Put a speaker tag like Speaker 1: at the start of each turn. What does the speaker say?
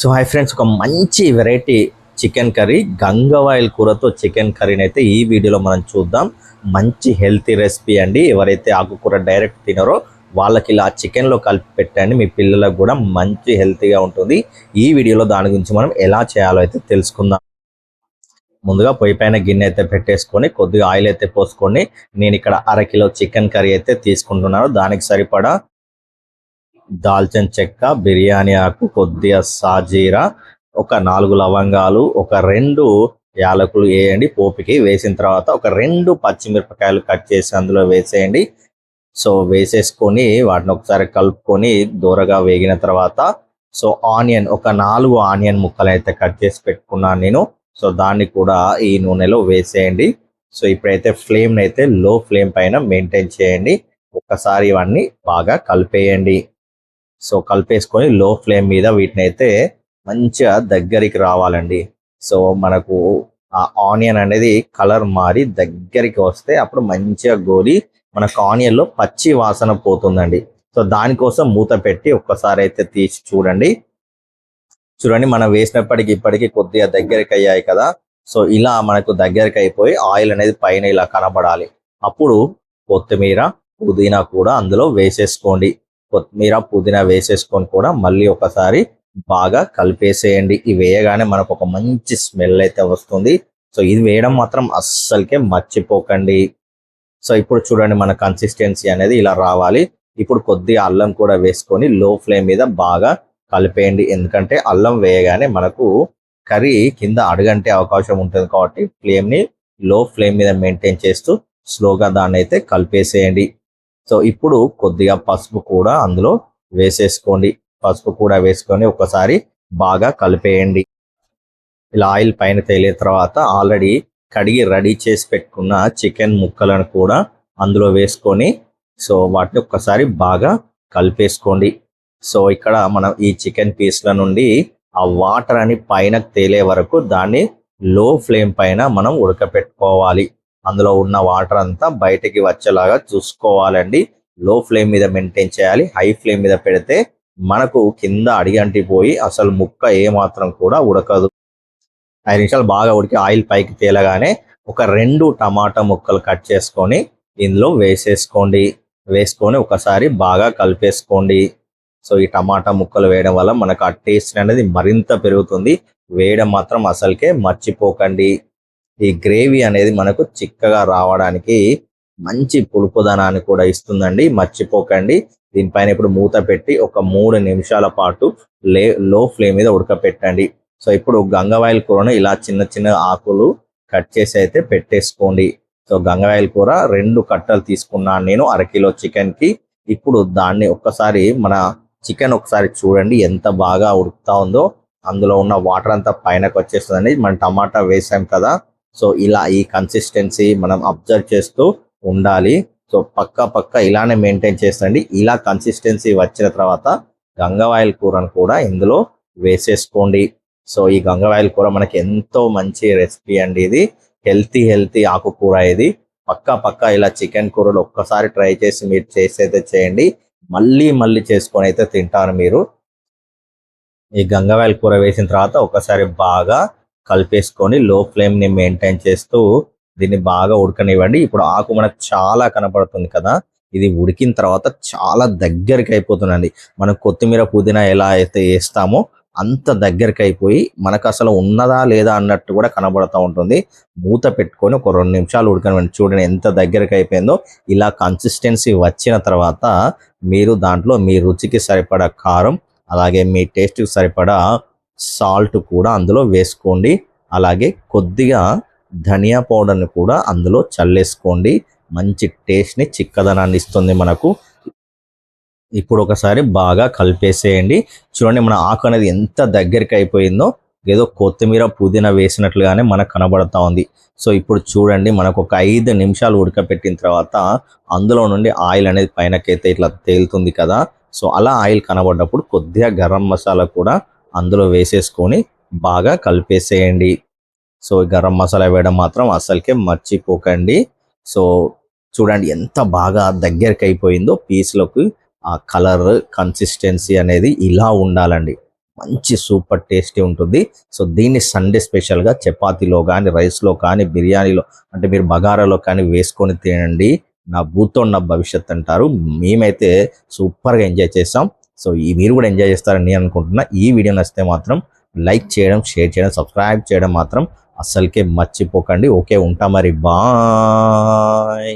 Speaker 1: So hi friends, ఒక మంచి variety chicken curry గంగవాయిల్ కూరతో chicken కర్రీని అయితే ఈ వీడియోలో మనం చూద్దాం. మంచి హెల్తీ రెసిపీ అండి. ఎవరైతే ఆకుకూర డైరెక్ట్ తినరో వాళ్ళకి ఇలా చికెన్లో కలిపి పెట్టండి, మీ పిల్లలకు కూడా మంచి హెల్తీగా ఉంటుంది. ఈ వీడియోలో దాని గురించి మనం ఎలా చేయాలో అయితే తెలుసుకుందాం. ముందుగా పొయ్యి పైన గిన్నె అయితే పెట్టేసుకొని కొద్దిగా ఆయిల్ అయితే పోసుకొని నేను ఇక్కడ అరకిలో చికెన్ కర్రీ అయితే తీసుకుంటున్నాను. దానికి సరిపడా దాల్చిన చెక్క, బిర్యానీ ఆకు, కొద్దిగా సాజీరా, ఒక 4 లవంగాలు, ఒక 2 యాలకులు వేయండి. పోపుకి వేసిన తర్వాత ఒక 2 పచ్చిమిరపకాయలు కట్ చేసి అందులో వేసేయండి. సో వేసేసుకొని వాటిని ఒకసారి కలుపుకొని దూరగా వేగిన తర్వాత సో ఆనియన్, ఒక 4 ఆనియన్ ముక్కలు అయితే కట్ చేసి పెట్టుకున్నాను నేను. సో దాన్ని కూడా ఈ నూనెలో వేసేయండి. సో ఇప్పుడైతే ఫ్లేమ్ అయితే లో ఫ్లేమ్ పైన మెయింటైన్ చేయండి. ఒక్కసారి ఇవన్నీ బాగా కలిపేయండి. సో కలిపేసుకొని లో ఫ్లేమ్ మీద వీటిని అయితే మంచిగా దగ్గరికి రావాలండి. సో మనకు ఆ ఆనియన్ అనేది కలర్ మారి దగ్గరికి వస్తే అప్పుడు మంచిగా గోలి మనకు ఆనియన్లో పచ్చి వాసన పోతుందండి. సో దానికోసం మూత పెట్టి ఒక్కసారి అయితే తీసి చూడండి. మనం వేసినప్పటికీ ఇప్పటికీ కొద్దిగా దగ్గరికి అయ్యాయి కదా. సో ఇలా మనకు దగ్గరికి అయిపోయి ఆయిల్ అనేది పైన ఇలా కనబడాలి. అప్పుడు కొత్తిమీర, పుదీనా కూడా అందులో వేసేసుకోండి. కొత్తిమీర, పుదీనా వేసేసుకొని కూడా మళ్ళీ ఒకసారి బాగా కలిపేసేయండి. ఇవి వేయగానే మనకు ఒక మంచి స్మెల్ అయితే వస్తుంది. సో ఇది వేయడం మాత్రం అస్సలకే మర్చిపోకండి. సో ఇప్పుడు చూడండి, మన కన్సిస్టెన్సీ అనేది ఇలా రావాలి. ఇప్పుడు కొద్దిగా అల్లం కూడా వేసుకొని లో ఫ్లేమ్ మీద బాగా కలిపేయండి. ఎందుకంటే అల్లం వేయగానే మనకు కర్రీ కింద అడుగంటే అవకాశం ఉంటుంది కాబట్టి ఫ్లేమ్ని లో ఫ్లేమ్ మీద మెయింటైన్ చేస్తూ స్లోగా దాన్ని అయితే కలిపేసేయండి. సో ఇప్పుడు కొద్దిగా పసుపు కూడా అందులో వేసేసుకోండి. పసుపు కూడా వేసుకొని ఒకసారి బాగా కలిపేయండి. ఇలా ఆయిల్ పైన తేలిన తర్వాత ఆల్రెడీ కడిగి రెడీ చేసి పెట్టుకున్న చికెన్ ముక్కలను కూడా అందులో వేసుకొని సో వాటిని ఒక్కసారి బాగా కలిపేసుకోండి. సో ఇక్కడ మనం ఈ చికెన్ పీస్ల నుండి ఆ వాటర్ అని పైన తేలే వరకు దాన్ని లో ఫ్లేమ్ పైన మనం ఉడకపెట్టుకోవాలి. అందులో ఉన్న వాటర్ అంతా బయటికి వచ్చేలాగా చూసుకోవాలండి. లో ఫ్లేమ్ మీద మెయింటైన్ చేయాలి. హై ఫ్లేమ్ మీద పెడితే మనకు కింద అడిగంటిపోయి అసలు ముక్క ఏమాత్రం కూడా ఉడకదు. 5 నిమిషాలు బాగా ఉడికి ఆయిల్ పైకి తేలగానే ఒక 2 టమాటా ముక్కలు కట్ చేసుకొని ఇందులో వేసుకొని ఒకసారి బాగా కలిపేసుకోండి. సో ఈ టమాటా ముక్కలు వేయడం వల్ల మనకు ఆ టేస్ట్ అనేది మరింత పెరుగుతుంది. వేయడం మాత్రం అసలుకే మర్చిపోకండి. ఈ గ్రేవీ అనేది మనకు చిక్కగా రావడానికి మంచి పులుపుదనాన్ని కూడా ఇస్తుందండి, మర్చిపోకండి. దీనిపైన ఇప్పుడు మూత పెట్టి ఒక 3 నిమిషాల పాటు లో ఫ్లేమ్ మీద ఉడకపెట్టండి. సో ఇప్పుడు గంగవాయిల్ కూరను ఇలా చిన్న చిన్న ఆకులు కట్ చేసి అయితే పెట్టేసుకోండి. సో గంగవాయిల్ కూర 2 కట్టలు తీసుకున్నాను నేను అరకిలో చికెన్కి. ఇప్పుడు దాన్ని ఒక్కసారి మన చికెన్ ఒకసారి చూడండి ఎంత బాగా ఉడుకుతా ఉందో. అందులో ఉన్న వాటర్ అంతా పైనకు వచ్చేస్తుందండి. మనం టమాటా వేసాం కదా. సో ఇలా ఈ కన్సిస్టెన్సీ మనం అబ్జర్వ్ చేస్తూ ఉండాలి. సో పక్క ఇలానే మెయింటైన్ చేస్తుంది. ఇలా కన్సిస్టెన్సీ వచ్చిన తర్వాత గంగవాయిల్ కూరను కూడా ఇందులో వేసేసుకోండి. సో ఈ గంగవాయిల్ కూర మనకి ఎంతో మంచి రెసిపీ అండి. ఇది హెల్తీ ఆకుకూర. ఇది పక్క ఇలా చికెన్ కూరలు ఒక్కసారి ట్రై చేసి మీరు చేసైతే చేయండి. మళ్ళీ చేసుకొని అయితే తింటారు మీరు. ఈ గంగవాయిల్ కూర వేసిన తర్వాత ఒకసారి బాగా కలిపేసుకొని లో ఫ్లేమ్ని మెయింటైన్ చేస్తూ దీన్ని బాగా ఉడకనివ్వండి. ఇప్పుడు ఆకు మనకు చాలా కనపడుతుంది కదా. ఇది ఉడికిన తర్వాత చాలా దగ్గరికి అయిపోతుందండి. మనం కొత్తిమీర, పుదీనా ఎలా అయితే వేస్తామో అంత దగ్గరికి అయిపోయి మనకు అసలు ఉన్నదా లేదా అన్నట్టు కూడా కనబడుతూ ఉంటుంది. మూత పెట్టుకొని ఒక 2 నిమిషాలు ఉడకనివ్వండి. చూడండి ఎంత దగ్గరికి అయిపోయిందో. ఇలా కన్సిస్టెన్సీ వచ్చిన తర్వాత మీరు దాంట్లో మీ రుచికి సరిపడా కారం, అలాగే మీ టేస్ట్కి సరిపడా సాల్ట్ కూడా అందులో వేసుకోండి. అలాగే కొద్దిగా ధనియా పౌడర్ని కూడా అందులో చల్లేసుకోండి. మంచి టేస్ట్ని, చిక్కదనాన్ని ఇస్తుంది మనకు. ఇప్పుడు ఒకసారి బాగా కలిపేసేయండి. చూడండి మన ఆకు అనేది ఎంత దగ్గరికి అయిపోయిందో. ఏదో కొత్తిమీర, పుదీనా వేసినట్లుగానే మనకు కనబడతా ఉంది. సో ఇప్పుడు చూడండి, మనకు ఒక 5 నిమిషాలు ఉడకపెట్టిన తర్వాత అందులో నుండి ఆయిల్ అనేది పైనకైతే ఇట్లా తేలుతుంది కదా. సో అలా ఆయిల్ కనబడ్డప్పుడు కొద్దిగా గరం మసాలా కూడా అందులో వేసేసుకొని బాగా కలిపేసేయండి. సో గరం మసాలా వేయడం మాత్రం అస్సలకే మర్చిపోకండి. సో చూడండి ఎంత బాగా దగ్గరికి అయిపోయిందో పీస్లోకి. ఆ కలర్, కన్సిస్టెన్సీ అనేది ఇలా ఉండాలండి. మంచి సూపర్ టేస్టీ ఉంటుంది. సో దీన్ని సండే స్పెషల్గా చపాతీలో కానీ రైస్లో కానీ బిర్యానీలో అంటే మీరు బగారాలో కానీ వేసుకొని తినండి. నా భూతో నా భవిష్యత్ అంటారు. మేమైతే సూపర్గా ఎంజాయ్ చేసాం. సో మీరు కూడా ఎంజాయ్ చేస్తారని నేను అనుకుంటున్నా. ఈ వీడియో నచ్చితే మాత్రం లైక్ చేయడం, షేర్ చేయడం, సబ్స్క్రైబ్ చేయడం మాత్రం అస్సలకే మర్చిపోకండి. ఓకే, ఉంటా మరి, బాయ్.